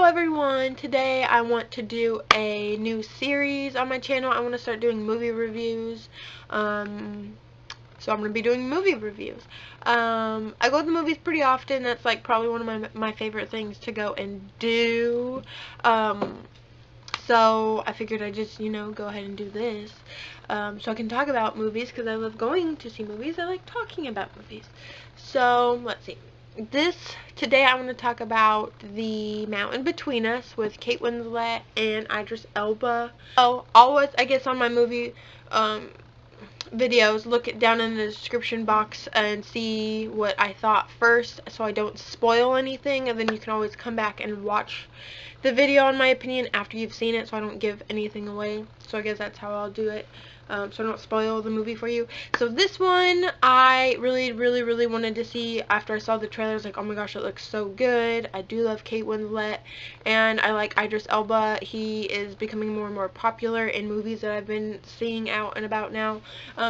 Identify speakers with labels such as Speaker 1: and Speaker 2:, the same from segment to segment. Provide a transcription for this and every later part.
Speaker 1: everyone, today I want to do a new series on my channel. I want to start doing movie reviews. So I'm going to be doing movie reviews. I go to the movies pretty often. That's like probably one of my favorite things to go and do. So I figured I'd just, go ahead and do this. So I can talk about movies because I love going to see movies. I like talking about movies. So let's see. Today I want to talk about The Mountain Between Us with Kate Winslet and Idris Elba. So always, I guess, on my movie videos, look it down in the description box and see what I thought first so I don't spoil anything, and then you can always come back and watch the video on my opinion after you've seen it so I don't give anything away. So I guess that's how I'll do it. So I don't spoil the movie for you. So this one I really wanted to see after I saw the trailer. I was like, oh my gosh, it looks so good. I do love Kate Winslet and I like Idris Elba. He is becoming more and more popular in movies that I've been seeing out and about now.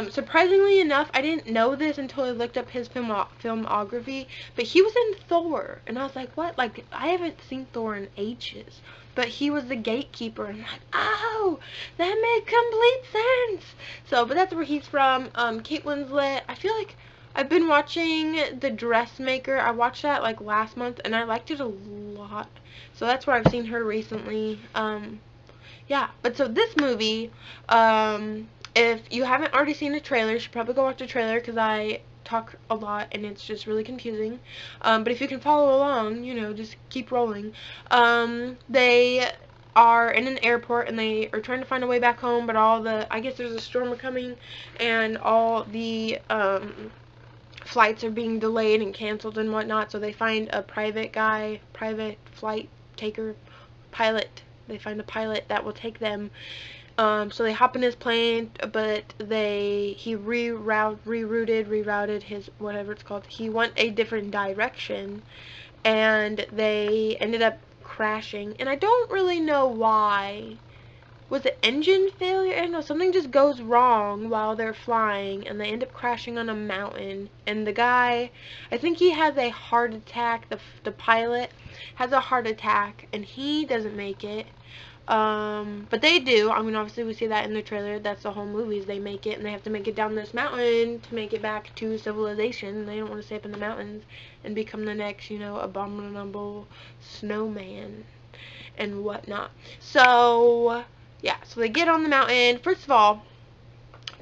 Speaker 1: Surprisingly enough, I didn't know this until I looked up his filmography, but he was in Thor and I was like, what? Like, I haven't seen Thor in ages. But he was the gatekeeper, and I'm like, oh, that made complete sense. So, but that's where he's from. Kate Winslet, I feel like I've been watching The Dressmaker. I watched that like last month, and I liked it a lot. So that's where I've seen her recently. Yeah, but so this movie, if you haven't already seen the trailer, you should probably go watch the trailer because I talk a lot and it's just really confusing, but if you can follow along, just keep rolling. They are in an airport and they are trying to find a way back home, but I guess there's a storm coming and all the flights are being delayed and canceled and whatnot, so they find a private flight taker, pilot. They find a pilot that will take them. So they hop in his plane, but he rerouted his, whatever it's called. He went a different direction, and they ended up crashing. And I don't really know why. Was it engine failure? I don't know. Something just goes wrong while they're flying, and they end up crashing on a mountain. And the guy, I think he has a heart attack. The pilot has a heart attack, and he doesn't make it. But they do. I mean, obviously we see that in the trailer. That's the whole movie, is they make it, and they have to make it down this mountain to make it back to civilization. They don't want to stay up in the mountains and become the next, abominable snowman and whatnot. So, yeah, so they get on the mountain. First of all,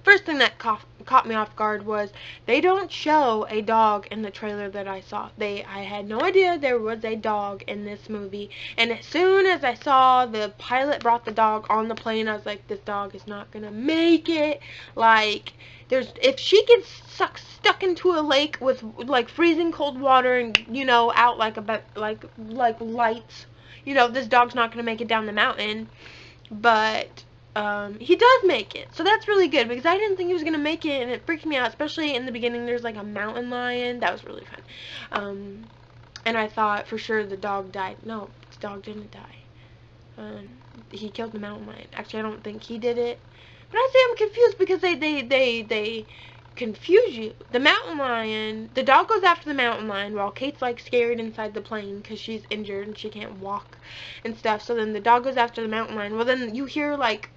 Speaker 1: first thing that caught me off guard was they don't show a dog in the trailer that I saw. I had no idea there was a dog in this movie, and as soon as I saw the pilot brought the dog on the plane, I was like, this dog is not gonna make it. Like, if she gets stuck into a lake with like freezing cold water and out like lights, this dog's not gonna make it down the mountain. But he does make it, so that's really good because I didn't think he was gonna make it, and it freaked me out, especially in the beginning. There's like a mountain lion. That was really fun. And I thought for sure the dog died. No, the dog didn't die. He killed the mountain lion. Actually, I don't think he did it, but I say I'm confused because they confuse you. The mountain lion, the dog goes after the mountain lion while Kate's like scared inside the plane because she's injured and she can't walk and stuff. So then the dog goes after the mountain lion. Well, then you hear like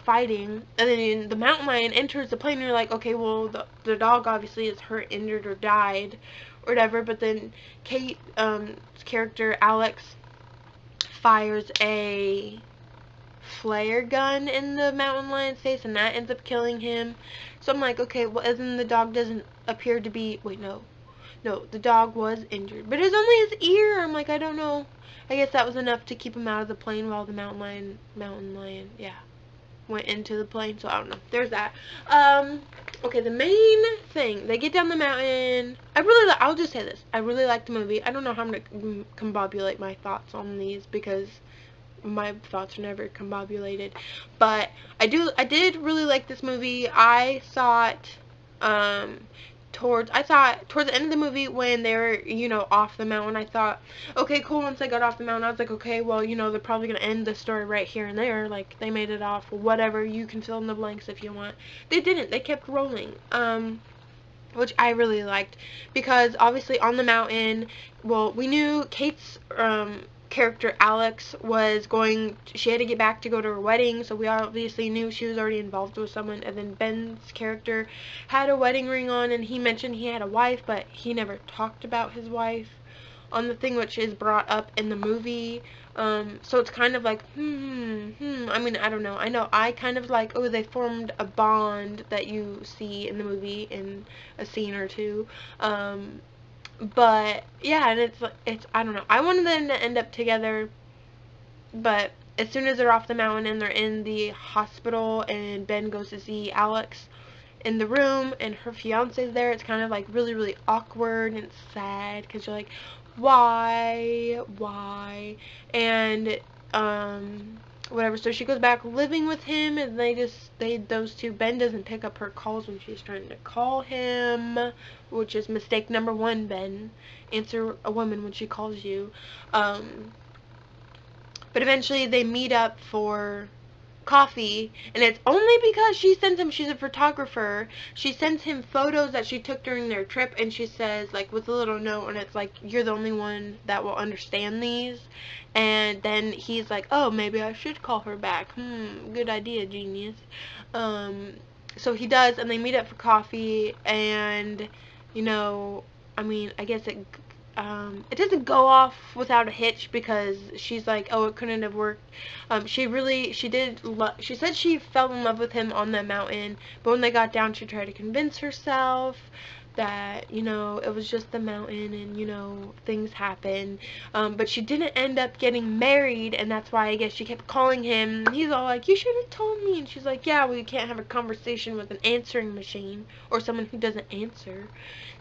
Speaker 1: fighting, and then the mountain lion enters the plane, and you're like, okay, well, the dog obviously is hurt, injured, or died, or whatever. But then Kate's character Alex fires a flare gun in the mountain lion's face, and that ends up killing him. So I'm like, okay, well, and then the dog doesn't appear to be, wait, no, the dog was injured, but it was only his ear. I'm like, I don't know. I guess that was enough to keep him out of the plane while the mountain lion, yeah, went into the plane. So I don't know. There's that. Okay, the main thing, they get down the mountain. I'll just say this. I really like the movie. I don't know how I'm gonna combobulate my thoughts on these because my thoughts are never combobulated. But I did really like this movie. I saw it towards the end of the movie when they were, off the mountain. I thought, okay, cool. Once I got off the mountain, I was like, okay, well, they're probably going to end the story right here and there. Like, they made it off, whatever. You can fill in the blanks if you want. They didn't. They kept rolling. Which I really liked, because obviously on the mountain, well, we knew Kate's character Alex was going, she had to get back to go to her wedding, so we obviously knew she was already involved with someone. And then Ben's character had a wedding ring on, and he mentioned he had a wife, but he never talked about his wife on the thing, which is brought up in the movie. So it's kind of like, I mean, I don't know. I know I kind of like, oh, they formed a bond that you see in the movie in a scene or two. But yeah, and it's I don't know. I wanted them to end up together, but as soon as they're off the mountain and they're in the hospital and Ben goes to see Alex in the room and her fiance's there, it's kind of like really, really awkward and it's sad because you're like, why? And whatever. So she goes back living with him, and those two, Ben doesn't pick up her calls when she's trying to call him, which is mistake number one, Ben. Answer a woman when she calls you. But eventually they meet up for coffee, and it's only because she sends him, she's a photographer, she sends him photos that she took during their trip, and she says, like, with a little note, and it's like, you're the only one that will understand these. And then he's like, oh, maybe I should call her back. Good idea, genius. So he does, and they meet up for coffee, and, you know, I mean, I guess it doesn't go off without a hitch, because she's like, oh, it couldn't have worked. She said she fell in love with him on the mountain, but when they got down, she tried to convince herself that, you know, it was just the mountain and, you know, things happen. But she didn't end up getting married, and that's why I guess she kept calling him. He's all like, you should have told me. And she's like, yeah, well, you can't have a conversation with an answering machine or someone who doesn't answer.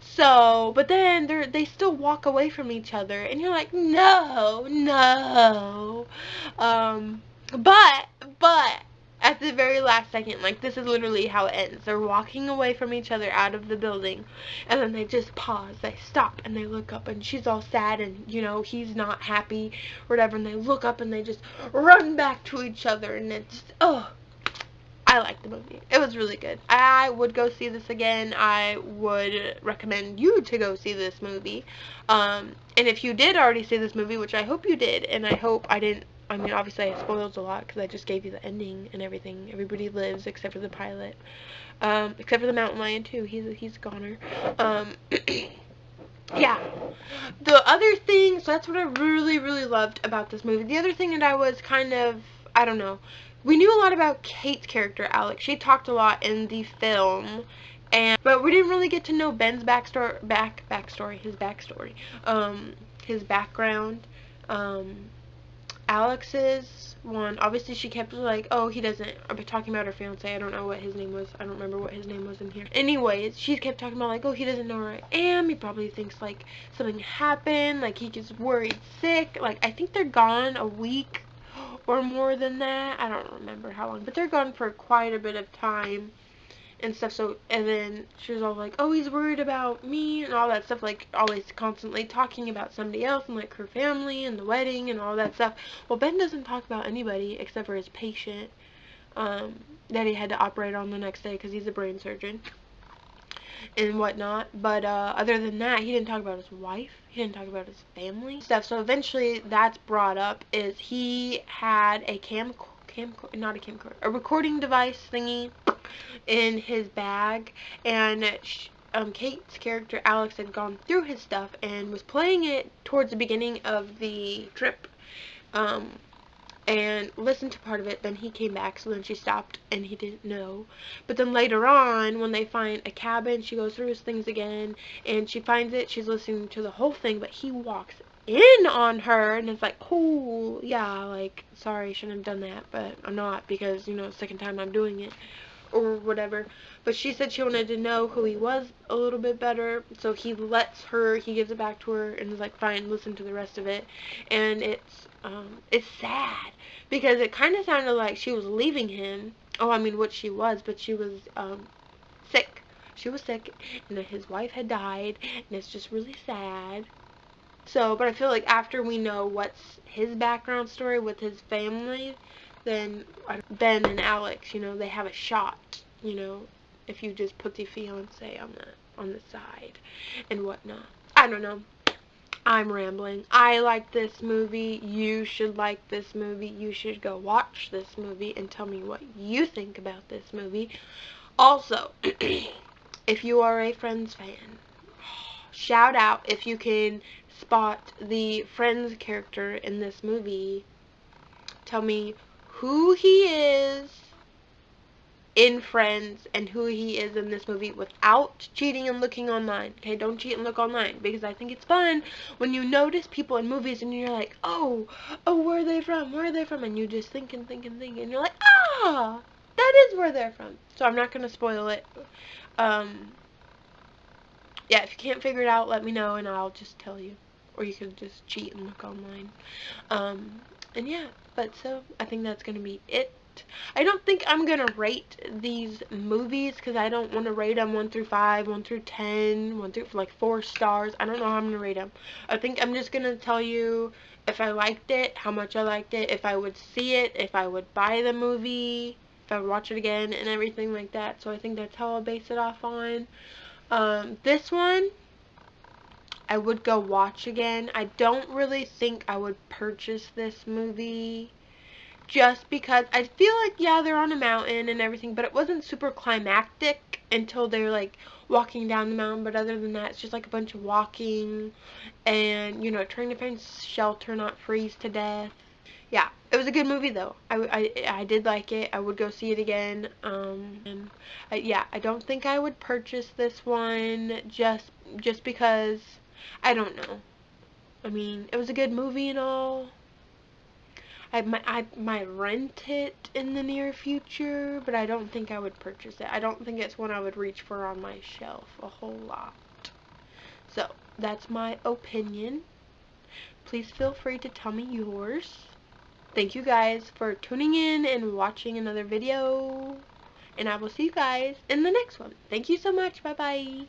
Speaker 1: So, but then they still walk away from each other, and you're like, no. But at the very last second, like, this is literally how it ends. They're walking away from each other out of the building, and then they just pause, they stop, and they look up, and she's all sad, and, you know, he's not happy, or whatever, and they look up, and they just run back to each other, and it's, oh, I liked the movie. It was really good. I would go see this again. I would recommend you to go see this movie. And if you did already see this movie, which I hope you did, and I hope I didn't, I mean, obviously I spoiled a lot because I just gave you the ending and everything. Everybody lives except for the pilot. Except for the mountain lion too. He's a goner. Yeah. The other thing, so that's what I really, really loved about this movie. The other thing that I was kind of, I don't know, we knew a lot about Kate's character, Alex. She talked a lot in the film, but we didn't really get to know Ben's his background. Alex's one, obviously she kept like, oh, he doesn't, talking about her fiance, I don't know what his name was, I don't remember what his name was in here. Anyways, she kept talking about like, oh, he doesn't know where I am, he probably thinks like something happened, like he gets worried sick, like I think they're gone a week or more than that, I don't remember how long, but they're gone for quite a bit of time and stuff. So, and then she was all like, oh, he's worried about me and all that stuff, like always constantly talking about somebody else and like her family and the wedding and all that stuff. Well, Ben doesn't talk about anybody except for his patient that he had to operate on the next day because he's a brain surgeon and whatnot. But other than that, he didn't talk about his wife, he didn't talk about his family stuff. So eventually that's brought up, is he had a a recording device thingy in his bag, and Kate's character Alex had gone through his stuff and was playing it towards the beginning of the trip, and listened to part of it. Then he came back, so then she stopped and he didn't know. But then later on, when they find a cabin, she goes through his things again and she finds it, she's listening to the whole thing, but he walks in on her and it's like, oh yeah, like, sorry, shouldn't have done that, but I'm not, because, you know, second time I'm doing it or whatever. But she said she wanted to know who he was a little bit better, so he gives it back to her and is like, fine, listen to the rest of it. And it's sad because it kind of sounded like she was leaving him. Oh, I mean, what she was, but she was sick. She was sick, and his wife had died, and it's just really sad. So, but I feel like after we know what's his background story with his family, then Ben and Alex, you know, they have a shot, you know, if you just put the fiance on the side and whatnot. I don't know. I'm rambling. I like this movie. You should like this movie. You should go watch this movie and tell me what you think about this movie. Also, if you are a Friends fan, shout out if you can spot the Friends character in this movie. Tell me who he is in Friends and who he is in this movie without cheating and looking online. Okay, don't cheat and look online, because I think it's fun when you notice people in movies and you're like, oh, where are they from? Where are they from? And you just think and think and think, and you're like, ah, that is where they're from. So I'm not going to spoil it. Yeah, if you can't figure it out, let me know and I'll just tell you. Or you can just cheat and look online. And yeah, but so I think that's going to be it. I don't think I'm going to rate these movies because I don't want to rate them 1 through 5, 1 through 10, 1 through like 4 stars. I don't know how I'm going to rate them. I think I'm just going to tell you if I liked it, how much I liked it, if I would see it, if I would buy the movie, if I would watch it again, and everything like that. So I think that's how I'll base it off on. This one, I would go watch again. I don't really think I would purchase this movie just because I feel like, yeah, they're on a mountain and everything, but it wasn't super climactic until they're like walking down the mountain. But other than that, it's just like a bunch of walking and, you know, trying to find shelter, not freeze to death. Yeah, it was a good movie though. I did like it. I would go see it again. Yeah, I don't think I would purchase this one just because I don't know. I mean, it was a good movie and all. I might rent it in the near future, but I don't think I would purchase it. I don't think it's one I would reach for on my shelf a whole lot. So, that's my opinion. Please feel free to tell me yours. Thank you guys for tuning in and watching another video. And I will see you guys in the next one. Thank you so much. Bye-bye.